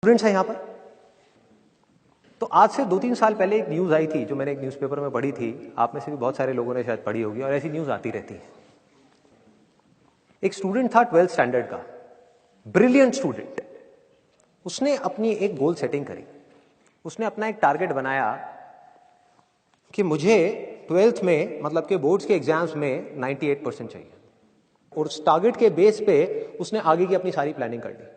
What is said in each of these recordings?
Students हैं यहाँ पर। तो आज से 2-3 साल पहले एक न्यूज़ आई थी जो मैंने एक न्यूज़पेपर में पढ़ी थी, आप में से भी बहुत सारे लोगों ने शायद पढ़ी होगी और ऐसी न्यूज़ आती रहती है। एक स्टूडेंट था 12th स्टैंडर्ड का, ब्रिलियंट स्टूडेंट। उसने अपनी एक गोल सेटिंग करी, उसने अपना एक टारगेट बनाया कि मुझे 12th में मतलब के बोर्ड्स के एग्जाम्स में 98% चाहिए, और उस टारगेट के बेस पे उसने आगे की अपनी सारी प्लानिंग कर ली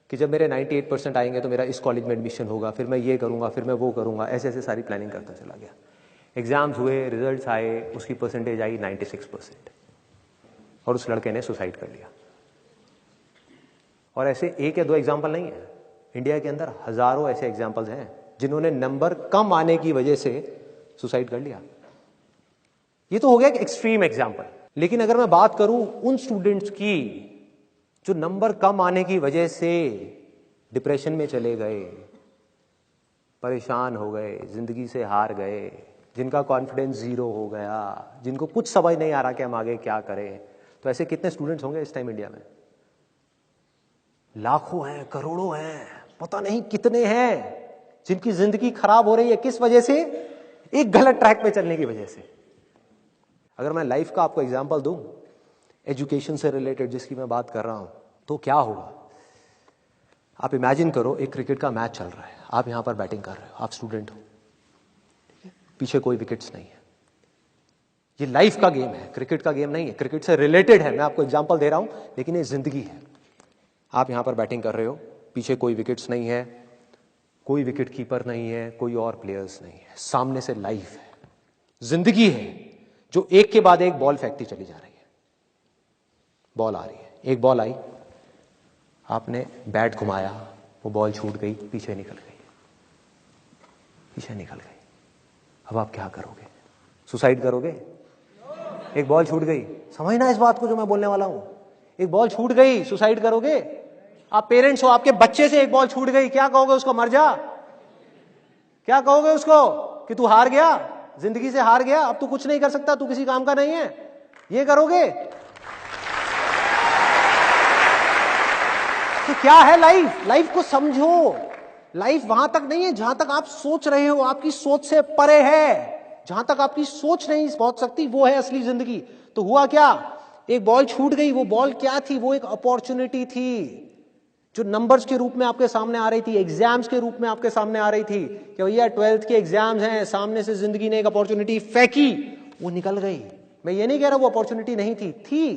कि जब मेरे 98% आएंगे तो मेरा इस कॉलेज में एडमिशन होगा, फिर मैं ये करूंगा, फिर मैं वो करूंगा, ऐसे ऐसे सारी प्लानिंग करता चला गया। एग्जाम्स हुए, रिजल्ट्स आए, उसकी परसेंटेज आई 96% और उस लड़के ने सुसाइड कर लिया। और ऐसे एक या दो एग्जाम्पल नहीं है, इंडिया के अंदर हजारों ऐसे एग्जाम्पल्स हैं जिन्होंने नंबर कम आने की वजह से सुसाइड कर लिया। ये तो हो गया एक एक्सट्रीम एग्जाम्पल, लेकिन अगर मैं बात करूं उन स्टूडेंट्स की जो नंबर कम आने की वजह से डिप्रेशन में चले गए, परेशान हो गए, जिंदगी से हार गए, जिनका कॉन्फिडेंस जीरो हो गया, जिनको कुछ समझ नहीं आ रहा कि हम आगे क्या करें, तो ऐसे कितने स्टूडेंट्स होंगे इस टाइम इंडिया में? लाखों हैं, करोड़ों हैं, पता नहीं कितने हैं जिनकी जिंदगी खराब हो रही है। किस वजह से? एक गलत ट्रैक पे चलने की वजह से। अगर मैं लाइफ का आपको एग्जांपल दूं, एजुकेशन से रिलेटेड जिसकी मैं बात कर रहा हूं, तो क्या होगा? आप इमेजिन करो एक क्रिकेट का मैच चल रहा है, आप यहां पर बैटिंग कर रहे हो, आप स्टूडेंट हो, पीछे कोई विकेट्स नहीं है। ये लाइफ का गेम है, क्रिकेट का गेम नहीं है, क्रिकेट से रिलेटेड है, मैं आपको एग्जांपल दे रहा हूं, लेकिन ये जिंदगी है। आप यहां पर बैटिंग कर रहे हो, पीछे कोई विकेट्स नहीं है, कोई विकेट कीपर नहीं है, कोई और प्लेयर्स नहीं है, सामने से लाइफ है, जिंदगी है जो एक के बाद एक बॉल फेंकती चली जा रही है। बॉल आ रही है, एक बॉल आई, आपने बैट घुमाया, वो बॉल छूट गई, पीछे निकल गई, पीछे निकल गई। अब आप क्या करोगे? सुसाइड करोगे? एक बॉल छूट गई, समझना इस बात को जो मैं बोलने वाला हूं। एक बॉल छूट गई, सुसाइड करोगे? आप पेरेंट्स हो, आपके बच्चे से एक बॉल छूट गई, क्या कहोगे उसको? मर जा? क्या कहोगे उसको कि तू हार गया, जिंदगी से हार गया, अब तू कुछ नहीं कर सकता, तू किसी काम का नहीं है? ये करोगे? तो क्या है लाइफ? लाइफ को समझो। लाइफ वहां तक नहीं है जहां तक आप सोच रहे हो, आपकी सोच से परे है। जहां तक आपकी सोच नहीं पहुंच सकती वो है असली जिंदगी। तो हुआ क्या? एक बॉल छूट गई। वो बॉल क्या थी? वो एक अपॉर्चुनिटी थी जो नंबर्स के रूप में आपके सामने आ रही थी, एग्जाम्स के रूप में आपके सामने आ रही थी कि भैया 12th के एग्जाम्स हैं, सामने से जिंदगी ने एक अपॉर्चुनिटी फेंकी, वो निकल गई। मैं ये नहीं कह रहा वो अपॉर्चुनिटी नहीं थी,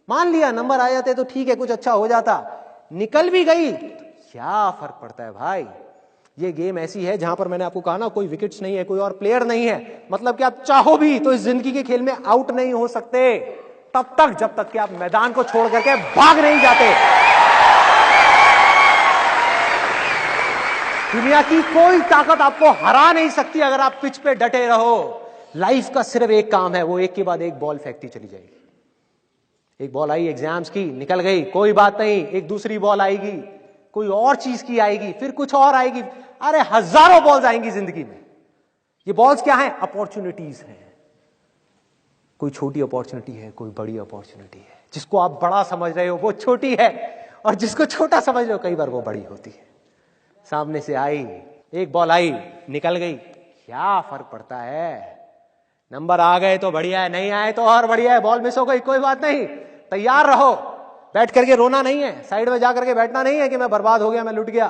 मान लिया नंबर आ जाते तो ठीक है, कुछ अच्छा हो जाता, निकल भी गई, क्या फर्क पड़ता है भाई? ये गेम ऐसी है जहां पर मैंने आपको कहा ना, कोई विकेट्स नहीं है, कोई और प्लेयर नहीं है, मतलब कि आप चाहो भी तो इस जिंदगी के खेल में आउट नहीं हो सकते तब तक जब तक कि आप मैदान को छोड़ करके भाग नहीं जाते। दुनिया की कोई ताकत आपको हरा नहीं सकती अगर आप पिच पे डटे रहो। लाइफ का सिर्फ एक काम है, वो एक के बाद एक बॉल फेंकती चली जाएगी। एक बॉल आई एग्जाम्स की, निकल गई, कोई बात नहीं, एक दूसरी बॉल आएगी, कोई और चीज की आएगी, फिर कुछ और आएगी, अरे हजारों बॉल्स आएंगी जिंदगी में। ये बॉल्स क्या हैं? अपॉर्चुनिटीज हैं। कोई छोटी अपॉर्चुनिटी है, कोई बड़ी अपॉर्चुनिटी है। जिसको आप बड़ा समझ रहे हो वो छोटी है, और जिसको छोटा समझ रहे हो कई बार वो बड़ी होती है। सामने से आई, एक बॉल आई, निकल गई, क्या फर्क पड़ता है? नंबर आ गए तो बढ़िया है, नहीं आए तो और बढ़िया है, बॉल मिस हो गई, कोई बात नहीं, तैयार रहो। बैठ करके रोना नहीं है, साइड में जाकर के बैठना नहीं है कि मैं बर्बाद हो गया, मैं लुट गया।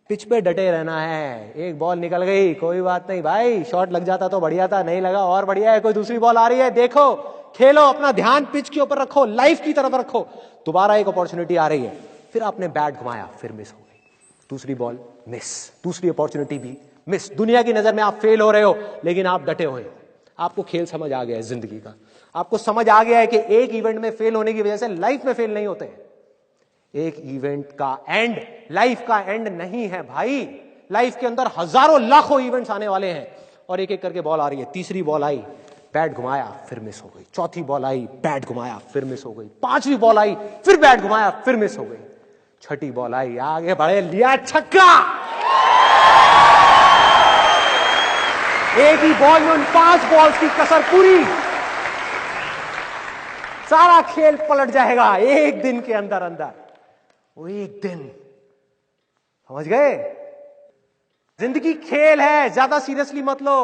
पिच पे डटे रहना है। एक बॉल निकल गई, कोई बात नहीं भाई, शॉट लग जाता तो बढ़िया था, नहीं लगा और बढ़िया है, कोई दूसरी बॉल आ रही है, देखो, खेलो, अपना ध्यान पिच के ऊपर रखो, लाइफ की तरफ रखो। दोबारा एक अपॉर्चुनिटी आ रही है, फिर आपने बैट घुमाया, फिर मिस हो गई, दूसरी बॉल मिस, दूसरी अपॉर्चुनिटी भी मिस। दुनिया की नजर में आप फेल हो रहे हो, लेकिन आप डटे हुए हो। आपको खेल समझ आ गया है जिंदगी का, आपको समझ आ गया है कि एक इवेंट में फेल होने की वजह से लाइफ में फेल नहीं होते। एक इवेंट का एंड लाइफ का एंड नहीं है भाई। लाइफ के अंदर हजारों लाखों इवेंट्स आने वाले हैं, और एक एक करके बॉल आ रही है। तीसरी बॉल आई, बैट घुमाया, फिर मिस हो गई। चौथी बॉल आई, बैट घुमाया, फिर मिस हो गई। पांचवी बॉल आई, फिर बैट घुमाया, फिर मिस हो गई। छठी बॉल आई, आगे बढ़े, लिया छक्का। एक ही बॉल में उन 5 बॉल्स की कसर पूरी, सारा खेल पलट जाएगा एक दिन के अंदर अंदर। वो एक दिन समझ गए? जिंदगी खेल है, ज्यादा सीरियसली मत लो।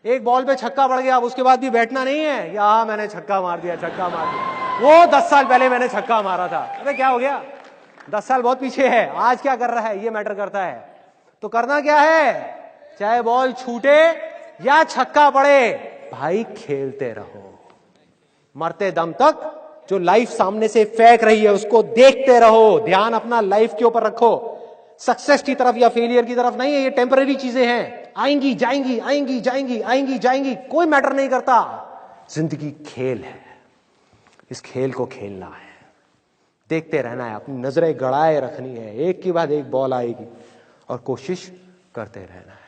एक बॉल पे छक्का पड़ गया, अब उसके बाद भी बैठना नहीं है या मैंने छक्का मार दिया, छक्का मार दिया, वो 10 साल पहले मैंने छक्का मारा था। अरे क्या हो गया, 10 साल बहुत पीछे है, आज क्या कर रहा है ये मैटर करता है। तो करना क्या है, चाहे बॉल छूटे या छक्का पड़े, भाई खेलते रहो मरते दम तक। जो लाइफ सामने से फेंक रही है उसको देखते रहो, ध्यान अपना लाइफ के ऊपर रखो, सक्सेस की तरफ या फेलियर की तरफ नहीं है। ये टेम्पररी चीजें हैं, आएंगी जाएंगी, आएंगी जाएंगी, आएंगी जाएंगी, कोई मैटर नहीं करता। जिंदगी खेल है, इस खेल को खेलना है, देखते रहना है, अपनी नजरें गड़ाए रखनी है, एक के बाद एक बॉल आएगी और कोशिश करते रहना है।